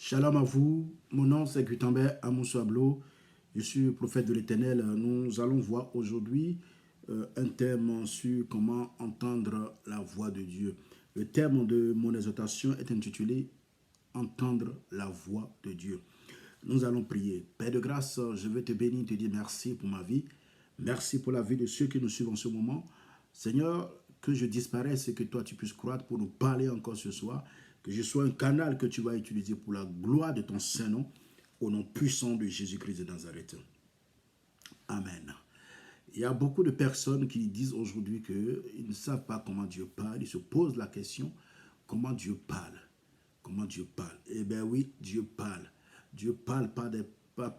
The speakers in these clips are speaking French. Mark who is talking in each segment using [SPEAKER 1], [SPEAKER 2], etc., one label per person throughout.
[SPEAKER 1] Shalom à vous, mon nom c'est Gutenberg Amoussouablo, je suis le prophète de l'Éternel. Nous allons voir aujourd'hui un thème sur comment entendre la voix de Dieu. Le thème de mon exhortation est intitulé Entendre la voix de Dieu. Nous allons prier. Père de grâce, je veux te bénir, te dire merci pour ma vie. Merci pour la vie de ceux qui nous suivent en ce moment. Seigneur, que je disparaisse et que toi tu puisses croître pour nous parler encore ce soir. Que je sois un canal que tu vas utiliser pour la gloire de ton Saint-Nom, au nom puissant de Jésus-Christ de Nazareth. Amen. Il y a beaucoup de personnes qui disent aujourd'hui qu'ils ne savent pas comment Dieu parle. Ils se posent la question, comment Dieu parle? Comment Dieu parle? Eh bien oui, Dieu parle. Dieu parle pas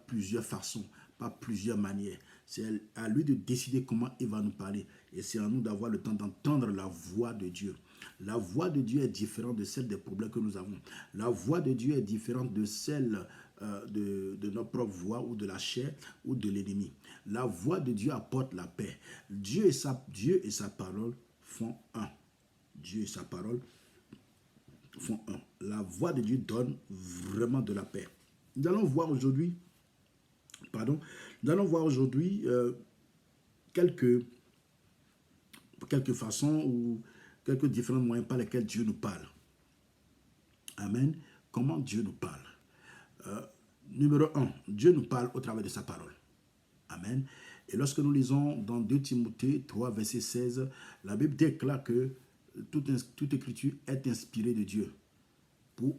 [SPEAKER 1] plusieurs façons, pas plusieurs manières. C'est à lui de décider comment il va nous parler. Et c'est à nous d'avoir le temps d'entendre la voix de Dieu. La voix de Dieu est différente de celle des problèmes que nous avons. La voix de Dieu est différente de celle de notre propre voix ou de la chair ou de l'ennemi. La voix de Dieu apporte la paix. Dieu et sa parole font un. Dieu et sa parole font un. La voix de Dieu donne vraiment de la paix. Nous allons voir aujourd'hui, quelques façons ou quelques différents moyens par lesquels Dieu nous parle. Amen. Comment Dieu nous parle? Numéro 1, Dieu nous parle au travers de sa parole. Amen. Et lorsque nous lisons dans 2 Timothée 3, verset 16, la Bible déclare que toute écriture est inspirée de Dieu pour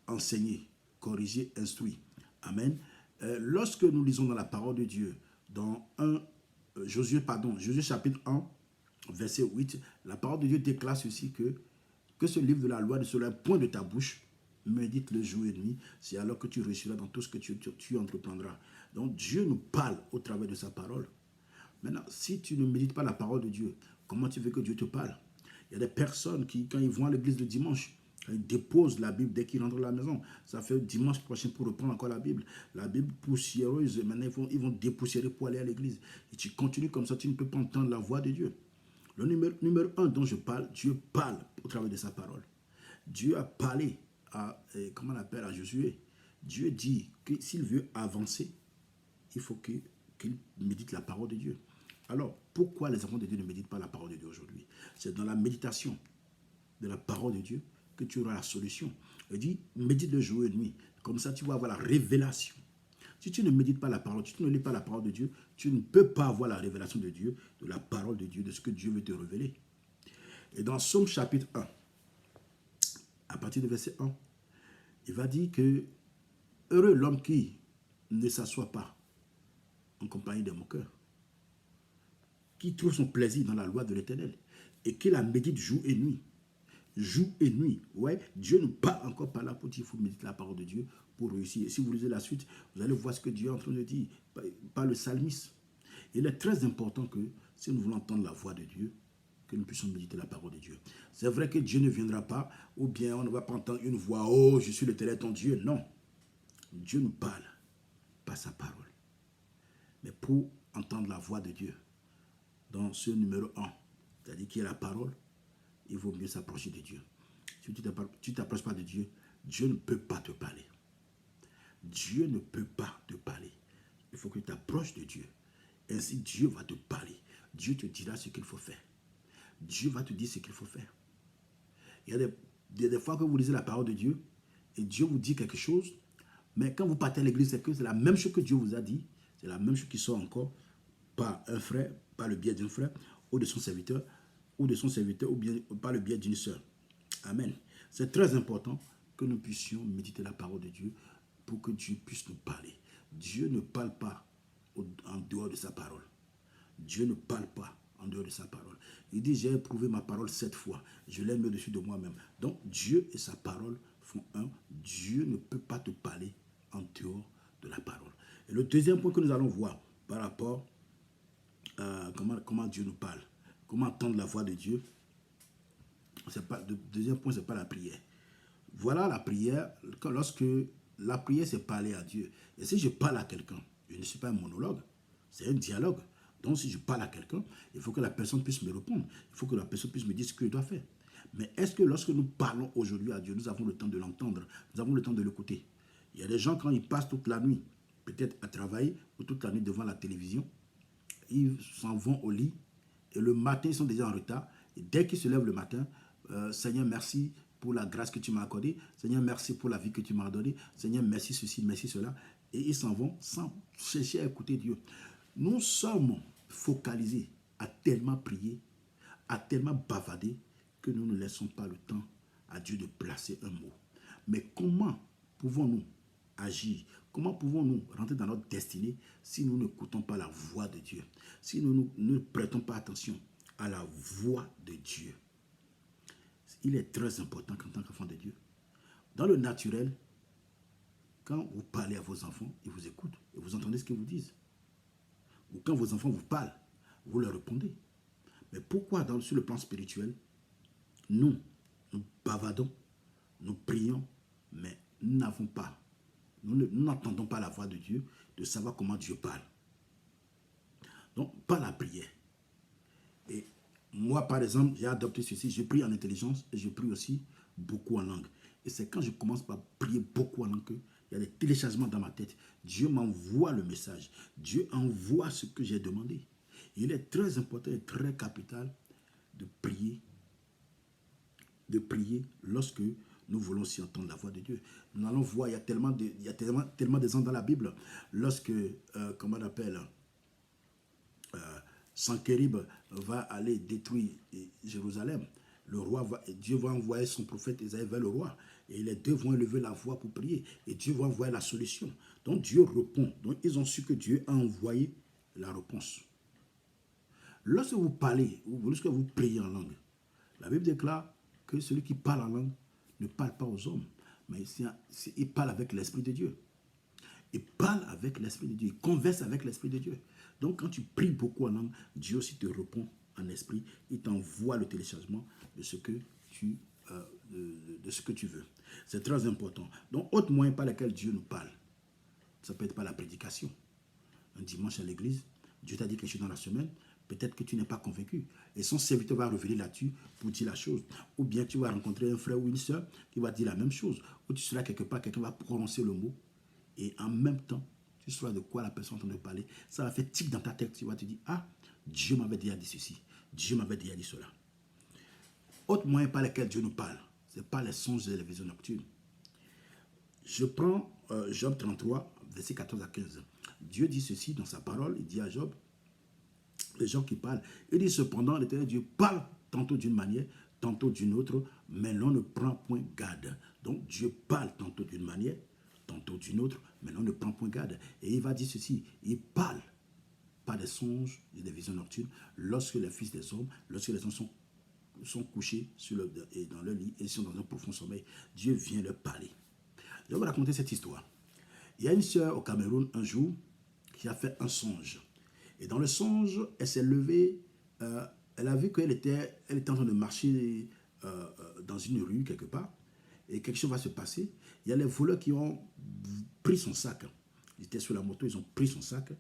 [SPEAKER 1] enseigner, corriger, instruire. Amen. Lorsque nous lisons dans la parole de Dieu, dans Josué chapitre 1, verset 8, la parole de Dieu déclare ceci que ce livre de la loi ne sera point de ta bouche, médite le jour et nuit, c'est alors que tu réussiras dans tout ce que tu entreprendras. Donc Dieu nous parle au travers de sa parole. Maintenant, si tu ne médites pas la parole de Dieu, comment tu veux que Dieu te parle? Il y a des personnes qui, quand ils vont à l'église le dimanche, ils déposent la Bible dès qu'ils rentrent à la maison. Ça fait dimanche prochain pour reprendre encore la Bible. La Bible poussiéreuse, maintenant ils vont dépoussiérer pour aller à l'église. Et tu continues comme ça, tu ne peux pas entendre la voix de Dieu. Le numéro 1 dont je parle, Dieu parle au travers de sa parole. Dieu a parlé à Josué. Dieu dit que s'il veut avancer, il faut qu'il médite la parole de Dieu. Alors, pourquoi les enfants de Dieu ne méditent pas la parole de Dieu aujourd'hui? C'est dans la méditation de la parole de Dieu que tu auras la solution. Il dit, médite le jour et nuit. Comme ça, tu vas avoir la révélation. Si tu ne médites pas la parole, si tu ne lis pas la parole de Dieu, tu ne peux pas avoir la révélation de Dieu, de la parole de Dieu, de ce que Dieu veut te révéler. Et dans Somme chapitre 1, à partir du verset 1, il va dire que heureux l'homme qui ne s'assoit pas en compagnie des moqueurs, qui trouve son plaisir dans la loi de l'Éternel et qui la médite jour et nuit. Jour et nuit. Ouais, Dieu nous parle encore par là pour dire qu'il faut méditer la parole de Dieu pour réussir. Et si vous lisez la suite, vous allez voir ce que Dieu est en train de dire par le psalmiste. Il est très important que si nous voulons entendre la voix de Dieu, que nous puissions méditer la parole de Dieu. C'est vrai que Dieu ne viendra pas, ou bien on ne va pas entendre une voix, oh, je suis l'Éternel ton Dieu. Non. Dieu nous parle par sa parole. Mais pour entendre la voix de Dieu, dans ce numéro 1, c'est-à-dire qui est la parole, il vaut mieux s'approcher de Dieu. Si tu ne t'approches pas de Dieu, Dieu ne peut pas te parler. Dieu ne peut pas te parler. Il faut que tu t'approches de Dieu. Ainsi, Dieu va te parler. Dieu te dira ce qu'il faut faire. Dieu va te dire ce qu'il faut faire. Il y a des fois que vous lisez la parole de Dieu et Dieu vous dit quelque chose, mais quand vous partez à l'église, c'est la même chose que Dieu vous a dit, c'est la même chose qui sort encore par un frère, par le biais d'un frère, ou de son serviteur, ou bien par le biais d'une sœur. Amen. C'est très important que nous puissions méditer la parole de Dieu pour que Dieu puisse nous parler. Dieu ne parle pas en dehors de sa parole. Dieu ne parle pas en dehors de sa parole. Il dit, j'ai éprouvé ma parole 7 fois. Je l'ai mis au-dessus de moi-même. Donc, Dieu et sa parole font un. Dieu ne peut pas te parler en dehors de la parole. Et le deuxième point que nous allons voir par rapport à comment Dieu nous parle, comment entendre la voix de Dieu, le deuxième point, ce n'est pas la prière. Voilà la prière, lorsque la prière, c'est parler à Dieu. Et si je parle à quelqu'un, je ne suis pas un monologue, c'est un dialogue. Donc, si je parle à quelqu'un, il faut que la personne puisse me répondre. Il faut que la personne puisse me dire ce que je dois faire. Mais est-ce que lorsque nous parlons aujourd'hui à Dieu, nous avons le temps de l'entendre, nous avons le temps de l'écouter? Il y a des gens, quand ils passent toute la nuit, peut-être à travailler, ou toute la nuit devant la télévision, ils s'en vont au lit, et le matin, ils sont déjà en retard. Et dès qu'ils se lèvent le matin, Seigneur, merci pour la grâce que tu m'as accordée. Seigneur, merci pour la vie que tu m'as donnée. Seigneur, merci ceci, merci cela. Et ils s'en vont sans chercher à écouter Dieu. Nous sommes focalisés à tellement prier, à tellement bavarder, que nous ne laissons pas le temps à Dieu de placer un mot. Mais comment pouvons-nous agir? Comment pouvons-nous rentrer dans notre destinée si nous n'écoutons pas la voix de Dieu? Si nous ne prêtons pas attention à la voix de Dieu? Il est très important qu'en tant qu'enfant de Dieu, dans le naturel, quand vous parlez à vos enfants, ils vous écoutent et vous entendez ce qu'ils vous disent. Ou quand vos enfants vous parlent, vous leur répondez. Mais pourquoi sur le plan spirituel, nous bavardons, nous prions, mais nous n'avons pas, nous n'entendons pas la voix de Dieu, de savoir comment Dieu parle. Donc, pas la prière. Et moi, par exemple, j'ai adopté ceci, je prie en intelligence et je prie aussi beaucoup en langue. Et c'est quand je commence par prier beaucoup en langue qu'il y a des téléchargements dans ma tête. Dieu m'envoie le message. Dieu envoie ce que j'ai demandé. Il est très important et très capital de prier lorsque nous voulons aussi entendre la voix de Dieu. Nous allons voir, il y a tellement d'exemples dans la Bible. Lorsque, comment on appelle, Sanchérib va aller détruire Jérusalem, Dieu va envoyer son prophète Isaïe vers le roi. Et les deux vont élever la voix pour prier. Et Dieu va envoyer la solution. Donc Dieu répond. Donc ils ont su que Dieu a envoyé la réponse. Lorsque vous parlez, lorsque vous priez en langue, la Bible déclare que celui qui parle en langue ne parle pas aux hommes, mais il parle avec l'Esprit de Dieu. Il parle avec l'Esprit de Dieu, il converse avec l'Esprit de Dieu. Donc quand tu pries beaucoup en langue, Dieu aussi te répond en esprit, il t'envoie le téléchargement de ce que tu veux. C'est très important. Donc autre moyen par lequel Dieu nous parle, ça peut être par la prédication. Un dimanche à l'église, Dieu t'a dit quelque chose dans la semaine, peut-être que tu n'es pas convaincu. Et son serviteur va revenir là-dessus pour dire la chose. Ou bien tu vas rencontrer un frère ou une soeur qui va dire la même chose. Ou tu seras quelque part, quelqu'un va prononcer le mot. Et en même temps, tu sauras de quoi la personne est en train de parler. Ça va faire tic dans ta tête. Tu vas te dire, ah, Dieu m'avait déjà dit ceci. Dieu m'avait déjà dit cela. Autre moyen par lequel Dieu nous parle, c'est par les songes et les visions nocturnes. Je prends Job 33, versets 14 à 15. Dieu dit ceci dans sa parole. Il dit à Job, les gens qui parlent, il dit cependant, l'Éternel Dieu parle tantôt d'une manière, tantôt d'une autre, mais l'on ne prend point garde. Donc Dieu parle tantôt d'une manière, tantôt d'une autre, mais l'on ne prend point garde. Et il va dire ceci, il parle par des songes et des visions nocturnes, lorsque les fils des hommes, lorsque les hommes sont couchés dans leur lit et sont dans un profond sommeil, Dieu vient leur parler. Je vais vous raconter cette histoire. Il y a une sœur au Cameroun un jour qui a fait un songe. Et dans le songe, elle s'est levée, elle a vu qu'elle était en train de marcher dans une rue quelque part, et quelque chose va se passer. Il y a les voleurs qui ont pris son sac. Ils étaient sur la moto, ils ont pris son sac.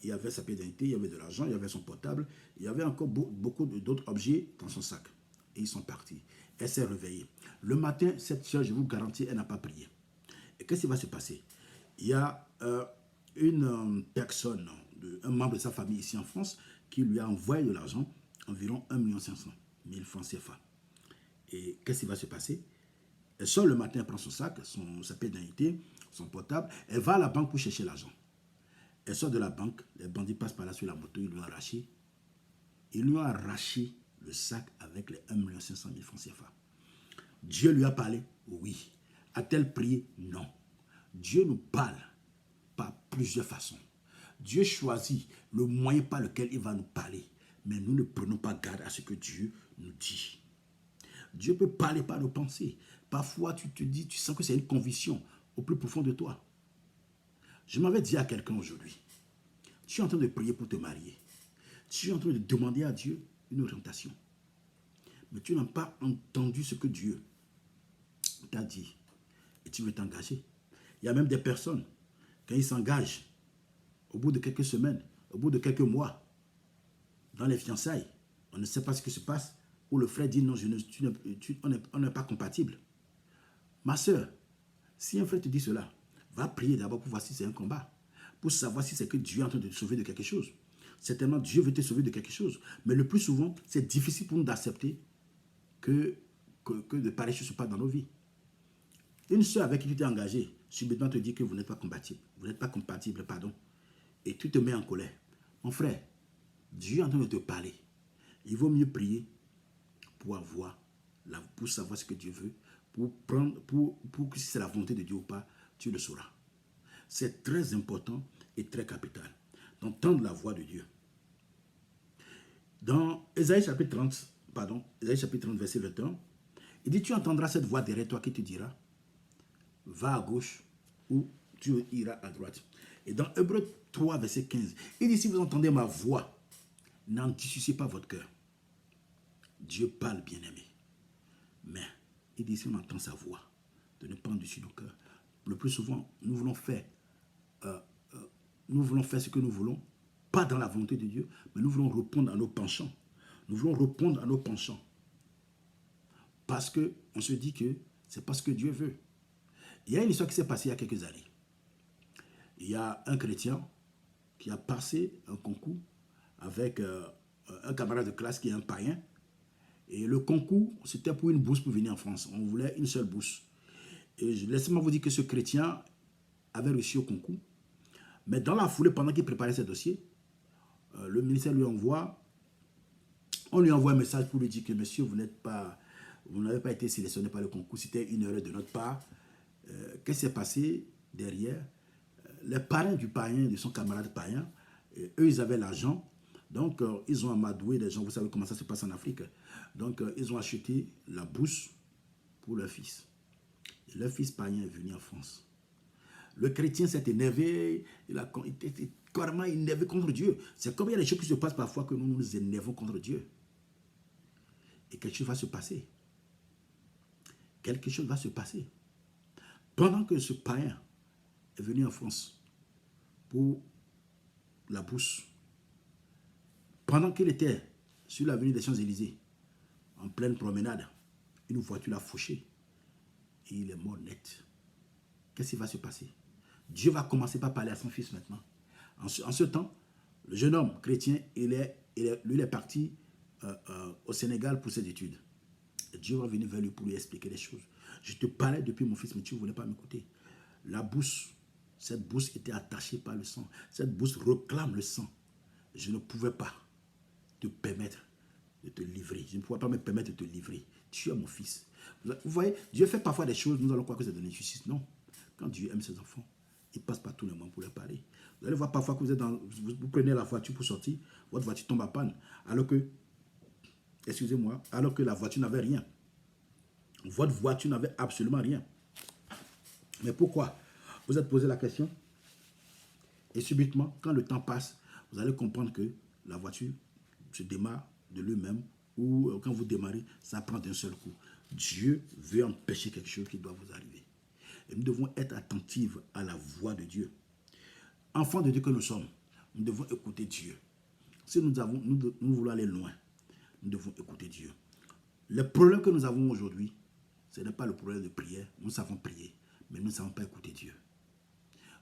[SPEAKER 1] Il y avait sa pièce d'identité, il y avait de l'argent, il y avait son portable, il y avait encore beaucoup d'autres objets dans son sac. Et ils sont partis. Elle s'est réveillée. Le matin, cette soeur, je vous garantis, elle n'a pas prié. Et qu'est-ce qui va se passer? Il y a une personne, un membre de sa famille ici en France, qui lui a envoyé de l'argent, environ 1 500 000 francs CFA. Et qu'est-ce qui va se passer? Elle sort le matin, elle prend son sac, sa pièce d'identité, son portable, elle va à la banque pour chercher l'argent. Elle sort de la banque, les bandits passent par là sur la moto, ils lui ont arraché le sac avec les 1 500 000 francs CFA. Dieu lui a parlé? Oui. A-t-elle prié? Non. Dieu nous parle par plusieurs façons. Dieu choisit le moyen par lequel il va nous parler. Mais nous ne prenons pas garde à ce que Dieu nous dit. Dieu peut parler par nos pensées. Parfois, tu sens que c'est une conviction au plus profond de toi. Je m'avais dit à quelqu'un aujourd'hui, tu es en train de prier pour te marier. Tu es en train de demander à Dieu une orientation. Mais tu n'as pas entendu ce que Dieu t'a dit. Et tu veux t'engager. Il y a même des personnes, quand ils s'engagent, au bout de quelques semaines, au bout de quelques mois, dans les fiançailles, on ne sait pas ce qui se passe, ou le frère dit non, on n'est pas compatible. Ma soeur, si un frère te dit cela, Va prier d'abord pour voir si c'est un combat. Pour savoir si c'est que Dieu est en train de te sauver de quelque chose. Certainement, Dieu veut te sauver de quelque chose. Mais le plus souvent, c'est difficile pour nous d'accepter que de pareilles choses se passent dans nos vies. Une soeur avec qui tu t'es engagé, subitement te dit que vous n'êtes pas compatible. Vous n'êtes pas compatible, pardon. Et tu te mets en colère. Mon frère, Dieu est en train de te parler. Il vaut mieux prier pour savoir ce que Dieu veut, pour que si c'est la volonté de Dieu ou pas, tu le sauras. C'est très important et très capital d'entendre la voix de Dieu. Dans Ésaïe chapitre 30, verset 21, il dit, tu entendras cette voix derrière toi qui te dira, va à gauche ou tu iras à droite. Et dans Hébreux 3, verset 15, il dit, si vous entendez ma voix, n'en dissociez pas votre cœur. Dieu parle, bien-aimé. Mais il dit, si on entend sa voix, de ne pas en dessus nos cœurs. Le plus souvent, nous voulons faire ce que nous voulons, pas dans la volonté de Dieu, mais nous voulons répondre à nos penchants. Nous voulons répondre à nos penchants. Parce qu'on se dit que c'est parce que Dieu veut. Il y a une histoire qui s'est passée il y a quelques années. Il y a un chrétien qui a passé un concours avec un camarade de classe qui est un païen. Et le concours, c'était pour une bourse pour venir en France. On voulait une seule bourse. Et laissez-moi vous dire que ce chrétien avait réussi au concours. Mais dans la foulée, pendant qu'il préparait ses dossiers, le ministère on lui envoie un message pour lui dire que monsieur, vous n'avez pas été sélectionné par le concours, c'était une erreur de notre part. Qu'est-ce qui s'est passé derrière? Les parents du païen, de son camarade païen, eux, ils avaient l'argent. Donc, ils ont amadoué les gens. Vous savez comment ça se passe en Afrique. Donc, ils ont acheté la bourse pour leur fils. Et leur fils païen est venu en France. Le chrétien s'est énervé. Il était carrément énervé contre Dieu. C'est comme il y a des choses qui se passent parfois que nous nous énervons contre Dieu. Et quelque chose va se passer. Quelque chose va se passer. Pendant que ce païen est venu en France pour la bourse, pendant qu'il était sur l'avenue des Champs-Élysées, en pleine promenade, une voiture l'a fauché et il est mort net. Qu'est-ce qui va se passer? Dieu va commencer par parler à son fils maintenant. En ce temps, le jeune homme chrétien, lui, il est parti au Sénégal pour ses études. Et Dieu va venir vers lui pour lui expliquer les choses. Je te parlais depuis mon fils, mais tu ne voulais pas m'écouter. La bourse, cette bourse était attachée par le sang. Cette bourse réclame le sang. Je ne pouvais pas te permettre de te livrer. Je ne pouvais pas me permettre de te livrer. Tu es mon fils. Vous voyez, Dieu fait parfois des choses, nous allons croire que c'est de l'injustice. Non. Quand Dieu aime ses enfants, il passe par tous les moments pour leur parler. Vous allez voir parfois que vous prenez la voiture pour sortir, votre voiture tombe en panne, alors que la voiture n'avait rien. Votre voiture n'avait absolument rien. Mais pourquoi? Vous êtes posé la question. Et subitement, quand le temps passe, vous allez comprendre que la voiture se démarre de lui-même, ou quand vous démarrez, ça prend d'un seul coup. Dieu veut empêcher quelque chose qui doit vous arriver. Et nous devons être attentifs à la voix de Dieu. Enfants de Dieu que nous sommes, nous devons écouter Dieu. Si nous voulons aller loin, nous devons écouter Dieu. Le problème que nous avons aujourd'hui, ce n'est pas le problème de prière. Nous savons prier, mais nous ne savons pas écouter Dieu.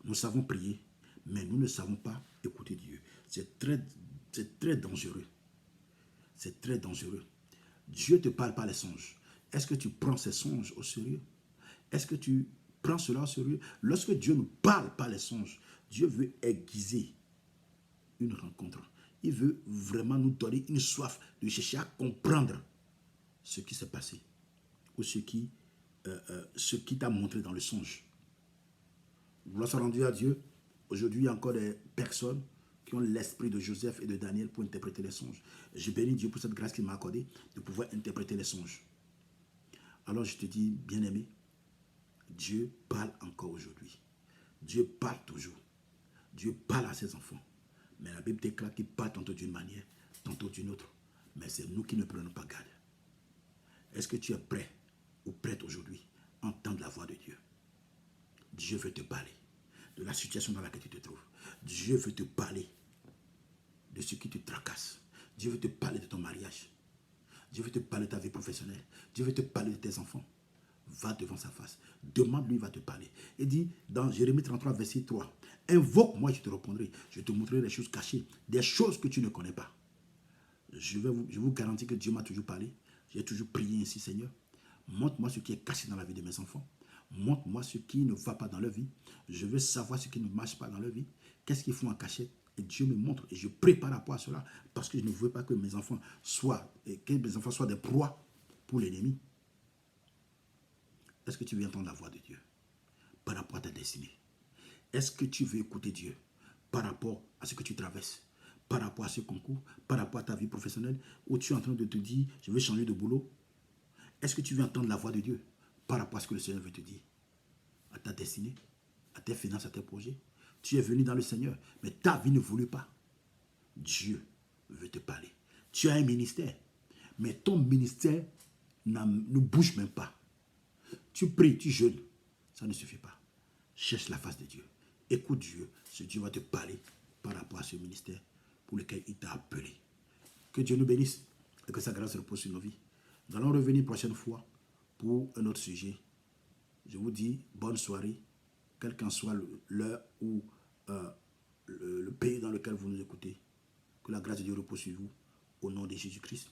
[SPEAKER 1] Nous savons prier, mais nous ne savons pas écouter Dieu. C'est très dangereux. C'est très dangereux. Dieu te parle par les songes. Est-ce que tu prends ces songes au sérieux? Est-ce que tu prends cela au sérieux? Lorsque Dieu nous parle par les songes, Dieu veut aiguiser une rencontre. Il veut vraiment nous donner une soif de chercher à comprendre ce qui s'est passé ou ce qui t'a montré dans le songe. Gloire soit rendue à Dieu. Aujourd'hui, il y a encore des personnes qui ont l'esprit de Joseph et de Daniel pour interpréter les songes. Je bénis Dieu pour cette grâce qu'il m'a accordée de pouvoir interpréter les songes. Alors je te dis, bien-aimé, Dieu parle encore aujourd'hui. Dieu parle toujours. Dieu parle à ses enfants. Mais la Bible déclare qu'il parle tantôt d'une manière, tantôt d'une autre. Mais c'est nous qui ne prenons pas garde. Est-ce que tu es prêt ou prête aujourd'hui à entendre la voix de Dieu? Dieu veut te parler de la situation dans laquelle tu te trouves. Dieu veut te parler de ce qui te tracasse. Dieu veut te parler de ton mariage. Dieu veut te parler de ta vie professionnelle. Dieu veut te parler de tes enfants. va devant sa face. Demande-lui, il va te parler. Il dit dans Jérémie 33, verset 3, invoque-moi, je te répondrai. Je te montrerai les choses cachées, des choses que tu ne connais pas. Je vous garantis que Dieu m'a toujours parlé. J'ai toujours prié ainsi, Seigneur. Montre-moi ce qui est caché dans la vie de mes enfants. Montre-moi ce qui ne va pas dans leur vie. Je veux savoir ce qui ne marche pas dans leur vie. Qu'est-ce qu'ils font en cachette? Et Dieu me montre. Et je prie par rapport à cela. Parce que je ne veux pas que mes enfants soient des proies pour l'ennemi. Est-ce que tu veux entendre la voix de Dieu par rapport à ta destinée? Est-ce que tu veux écouter Dieu par rapport à ce que tu traverses? Par rapport à ce concours? Par rapport à ta vie professionnelle? Où tu es en train de te dire, je vais changer de boulot? Est-ce que tu veux entendre la voix de Dieu par rapport à ce que le Seigneur veut te dire? À ta destinée, à tes finances, à tes projets. Tu es venu dans le Seigneur, mais ta vie ne voulait pas. Dieu veut te parler. Tu as un ministère, mais ton ministère ne bouge même pas. Tu pries, tu jeûnes, ça ne suffit pas. Cherche la face de Dieu. Écoute Dieu, ce Dieu va te parler par rapport à ce ministère pour lequel il t'a appelé. Que Dieu nous bénisse et que sa grâce repose sur nos vies. Nous allons revenir prochaine fois pour un autre sujet. Je vous dis bonne soirée, quelle qu'en soit l'heure ou le pays dans lequel vous nous écoutez. Que la grâce de Dieu repose sur vous au nom de Jésus-Christ.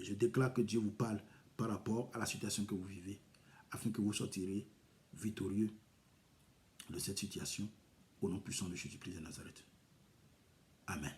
[SPEAKER 1] Je déclare que Dieu vous parle par rapport à la situation que vous vivez, afin que vous sortirez victorieux de cette situation au nom puissant de Jésus-Christ de Nazareth. Amen.